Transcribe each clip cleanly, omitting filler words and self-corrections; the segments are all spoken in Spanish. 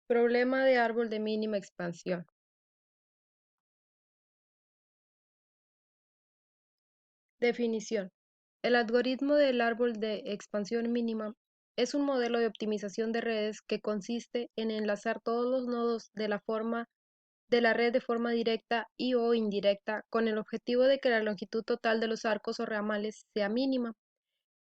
Problema de árbol de mínima expansión. Definición. El algoritmo del árbol de expansión mínima es un modelo de optimización de redes que consiste en enlazar todos los nodos de la red de forma directa y o indirecta con el objetivo de que la longitud total de los arcos o ramales sea mínima.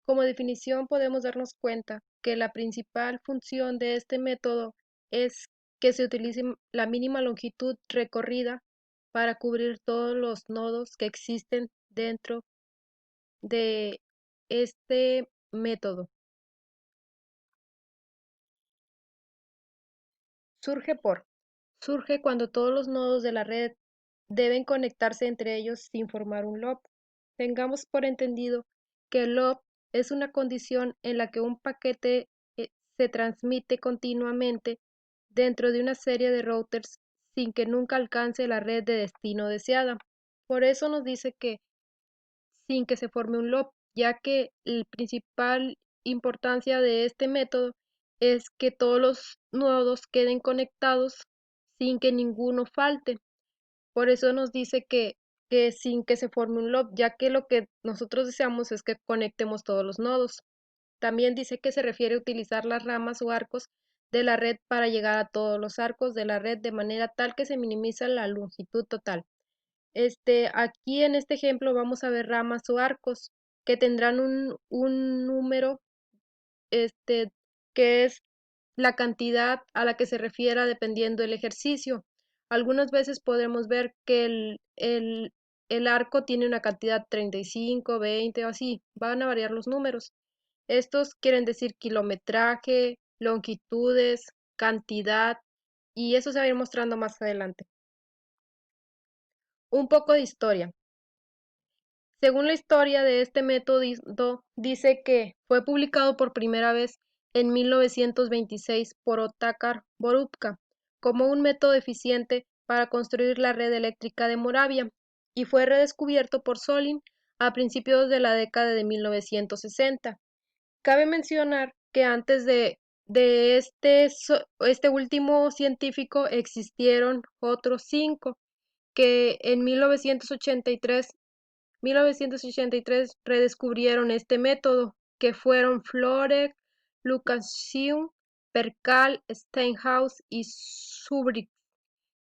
Como definición podemos darnos cuenta que la principal función de este método es que se utilice la mínima longitud recorrida para cubrir todos los nodos que existen dentro de este método. Surge cuando todos los nodos de la red deben conectarse entre ellos sin formar un loop. Tengamos por entendido que el loop es una condición en la que un paquete se transmite continuamente dentro de una serie de routers sin que nunca alcance la red de destino deseada. Por eso nos dice que sin que se forme un loop, ya que la principal importancia de este método es que todos los nodos queden conectados sin que ninguno falte. Por eso nos dice que sin que se forme un loop, ya que lo que nosotros deseamos es que conectemos todos los nodos. También dice que se refiere a utilizar las ramas o arcos de la red para llegar a todos los arcos de la red de manera tal que se minimiza la longitud total. Aquí en este ejemplo vamos a ver ramas o arcos que tendrán un número este, que es la cantidad a la que se refiera dependiendo del ejercicio. Algunas veces podremos ver que el arco tiene una cantidad 35, 20 o así, van a variar los números. Estos quieren decir kilometraje, longitudes, cantidad, y eso se va a ir mostrando más adelante. Un poco de historia. Según la historia de este método, dice que fue publicado por primera vez en 1926 por Otakar Borubka como un método eficiente para construir la red eléctrica de Moravia y fue redescubierto por Solin a principios de la década de 1960. Cabe mencionar que antes de este último científico existieron otros 5 que en 1983 redescubrieron este método, que fueron Florek, Lukasciun, Percal, Steinhaus y Zurbrigg,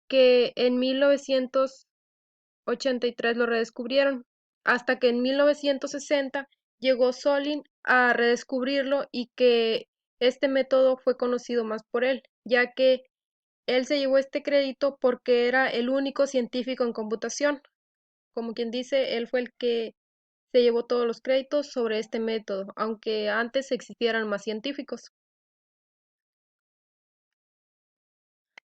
que en 1983 lo redescubrieron, hasta que en 1960 llegó Solin a redescubrirlo y que este método fue conocido más por él, ya que él se llevó este crédito porque era el único científico en computación. Como quien dice, él fue el que se llevó todos los créditos sobre este método, aunque antes existieran más científicos.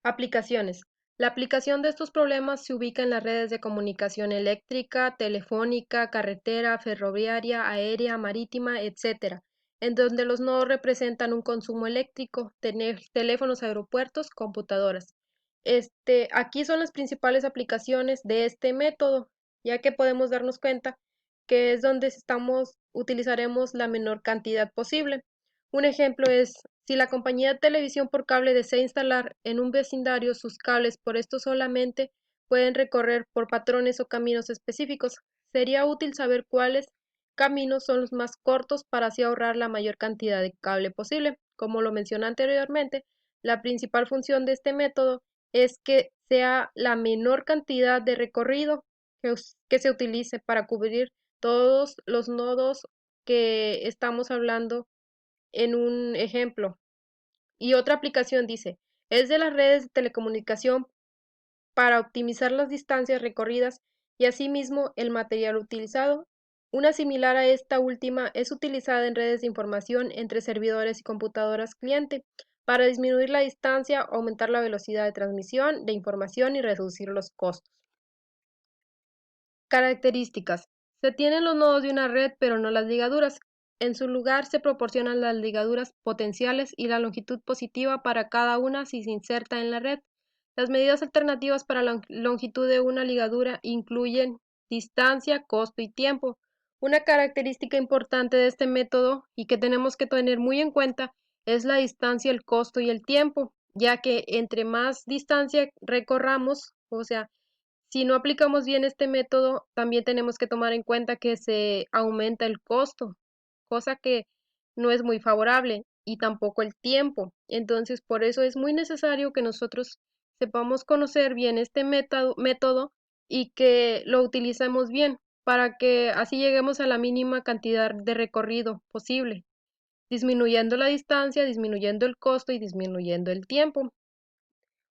Aplicaciones. La aplicación de estos problemas se ubica en las redes de comunicación eléctrica, telefónica, carretera, ferroviaria, aérea, marítima, etc., en donde los nodos representan un consumo eléctrico, teléfonos, aeropuertos, computadoras. Aquí son las principales aplicaciones de este método, ya que podemos darnos cuenta que es donde utilizaremos la menor cantidad posible. Un ejemplo es, si la compañía de televisión por cable desea instalar en un vecindario sus cables, por esto solamente pueden recorrer por patrones o caminos específicos. Sería útil saber cuáles caminos son los más cortos para así ahorrar la mayor cantidad de cable posible. Como lo mencioné anteriormente, la principal función de este método es que sea la menor cantidad de recorrido que se utilice para cubrir todos los nodos que estamos hablando en un ejemplo. Y otra aplicación dice, es de las redes de telecomunicación para optimizar las distancias recorridas y asimismo el material utilizado. Una similar a esta última es utilizada en redes de información entre servidores y computadoras cliente para disminuir la distancia, aumentar la velocidad de transmisión de información y reducir los costos. Características. Se tienen los nodos de una red, pero no las ligaduras. En su lugar se proporcionan las ligaduras potenciales y la longitud positiva para cada una si se inserta en la red. Las medidas alternativas para la longitud de una ligadura incluyen distancia, costo y tiempo. Una característica importante de este método y que tenemos que tener muy en cuenta es la distancia, el costo y el tiempo, ya que entre más distancia recorramos, o sea, si no aplicamos bien este método, también tenemos que tomar en cuenta que se aumenta el costo, cosa que no es muy favorable, y tampoco el tiempo. Entonces, por eso es muy necesario que nosotros sepamos conocer bien este método y que lo utilicemos bien para que así lleguemos a la mínima cantidad de recorrido posible, disminuyendo la distancia, disminuyendo el costo y disminuyendo el tiempo.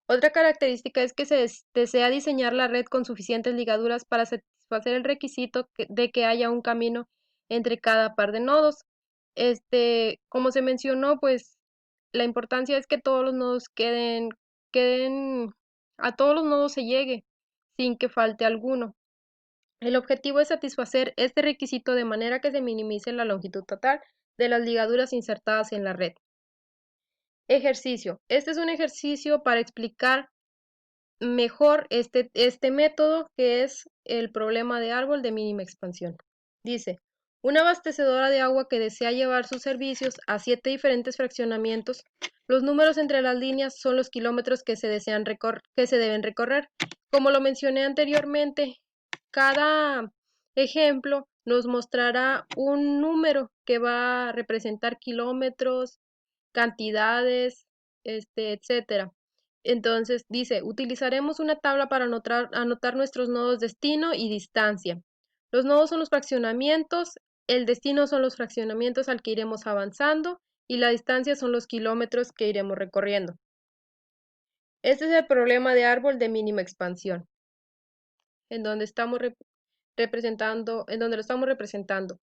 Otra característica es que se desea diseñar la red con suficientes ligaduras para satisfacer el requisito de que haya un camino entre cada par de nodos. Como se mencionó, pues la importancia es que todos los nodos queden, a todos los nodos se llegue sin que falte alguno. El objetivo es satisfacer este requisito de manera que se minimice la longitud total de las ligaduras insertadas en la red. Ejercicio. Este es un ejercicio para explicar mejor este método, que es el problema de árbol de mínima expansión. Dice, una abastecedora de agua que desea llevar sus servicios a 7 diferentes fraccionamientos, los números entre las líneas son los kilómetros que se deben recorrer. Como lo mencioné anteriormente, cada ejemplo nos mostrará un número que va a representar kilómetros, cantidades, etcétera. Entonces dice, utilizaremos una tabla para anotar nuestros nodos destino y distancia. Los nodos son los fraccionamientos, el destino son los fraccionamientos al que iremos avanzando y la distancia son los kilómetros que iremos recorriendo. Este es el problema de árbol de mínima expansión, en donde estamos en donde lo estamos representando.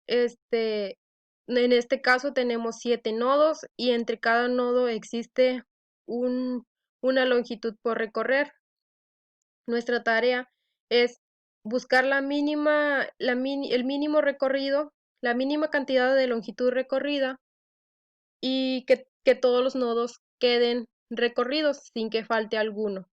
En este caso tenemos 7 nodos y entre cada nodo existe una longitud por recorrer. Nuestra tarea es buscar el mínimo recorrido, la mínima cantidad de longitud recorrida y que todos los nodos queden recorridos sin que falte alguno.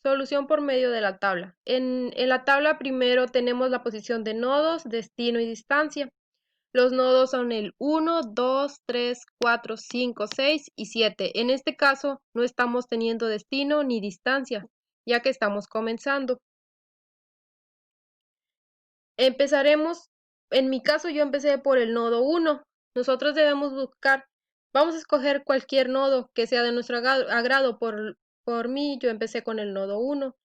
Solución por medio de la tabla. En la tabla primero tenemos la posición de nodos, destino y distancia. Los nodos son el 1, 2, 3, 4, 5, 6 y 7. En este caso no estamos teniendo destino ni distancia, ya que estamos comenzando. Empezaremos, en mi caso yo empecé por el nodo 1. Nosotros debemos buscar, vamos a escoger cualquier nodo que sea de nuestro agrado. Por mí yo empecé con el nodo 1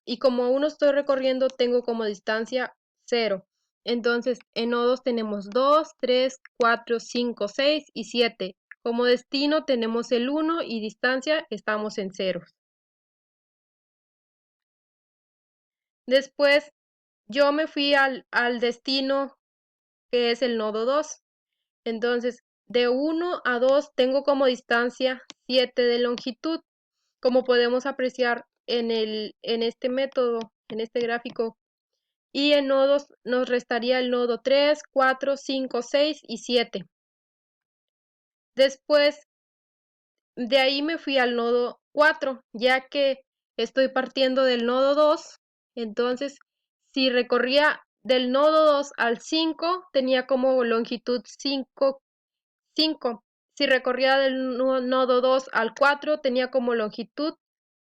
y como aún no estoy recorriendo tengo como distancia 0. Entonces en nodos tenemos 2, 3, 4, 5, 6 y 7. Como destino tenemos el 1 y distancia estamos en 0. Después yo me fui al destino, que es el nodo 2. Entonces, de 1 a 2 tengo como distancia 7 de longitud, como podemos apreciar en este método, en este gráfico. Y en nodos nos restaría el nodo 3, 4, 5, 6 y 7. Después, de ahí me fui al nodo 4, ya que estoy partiendo del nodo 2. Entonces, si recorría del nodo 2 al 5, tenía como longitud 5. Si recorría del nodo 2 al 4, tenía como longitud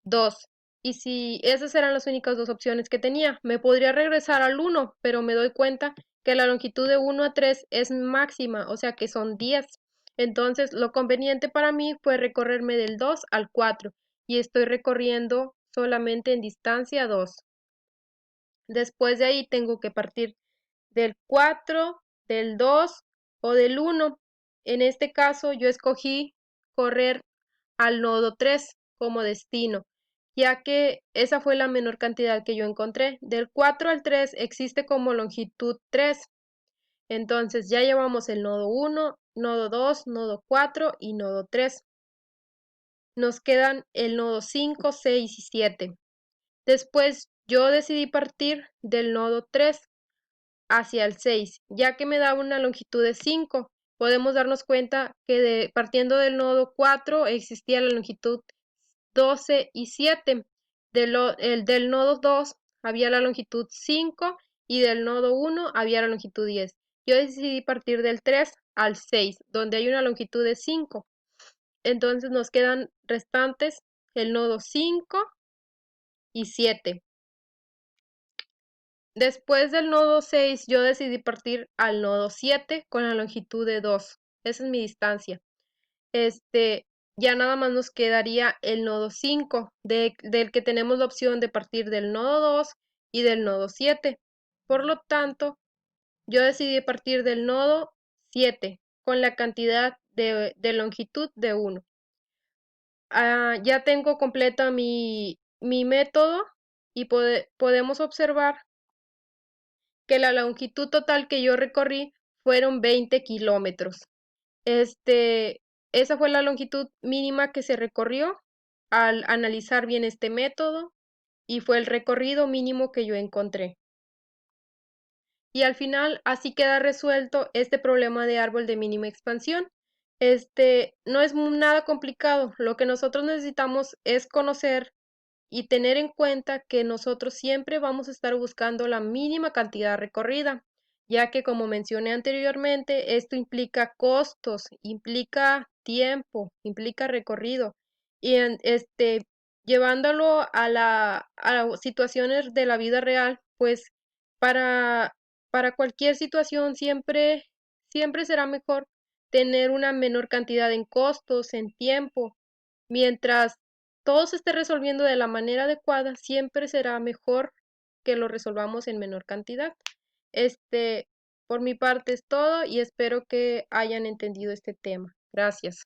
2. Y si esas eran las únicas dos opciones que tenía, me podría regresar al 1, pero me doy cuenta que la longitud de 1 a 3 es máxima, o sea que son 10. Entonces, lo conveniente para mí fue recorrerme del 2 al 4 y estoy recorriendo solamente en distancia 2. Después de ahí tengo que partir del 4, del 2 o del 1. En este caso yo escogí correr al nodo 3 como destino, ya que esa fue la menor cantidad que yo encontré. Del 4 al 3 existe como longitud 3. Entonces ya llevamos el nodo 1, nodo 2, nodo 4 y nodo 3. Nos quedan el nodo 5, 6 y 7. Después yo decidí partir del nodo 3 hacia el 6, ya que me daba una longitud de 5. Podemos darnos cuenta que partiendo del nodo 4 existía la longitud 12 y 7. Del nodo 2 había la longitud 5 y del nodo 1 había la longitud 10. Yo decidí partir del 3 al 6, donde hay una longitud de 5. Entonces nos quedan restantes el nodo 5 y 7. Después del nodo 6 yo decidí partir al nodo 7 con la longitud de 2. Esa es mi distancia. Ya nada más nos quedaría el nodo 5, del que tenemos la opción de partir del nodo 2 y del nodo 7. Por lo tanto, yo decidí partir del nodo 7 con la cantidad de longitud de 1. Ya tengo completa mi método y podemos observar que la longitud total que yo recorrí fueron 20 kilómetros. Esa fue la longitud mínima que se recorrió al analizar bien este método y fue el recorrido mínimo que yo encontré. Y al final así queda resuelto este problema de árbol de mínima expansión. No es nada complicado, lo que nosotros necesitamos es conocer y tener en cuenta que nosotros siempre vamos a estar buscando la mínima cantidad recorrida, ya que como mencioné anteriormente, esto implica costos, implica tiempo, implica recorrido y llevándolo a situaciones de la vida real, pues para, para cualquier situación siempre será mejor tener una menor cantidad en costos, en tiempo, mientras todo se esté resolviendo de la manera adecuada, siempre será mejor que lo resolvamos en menor cantidad. Por mi parte es todo y espero que hayan entendido este tema. Gracias.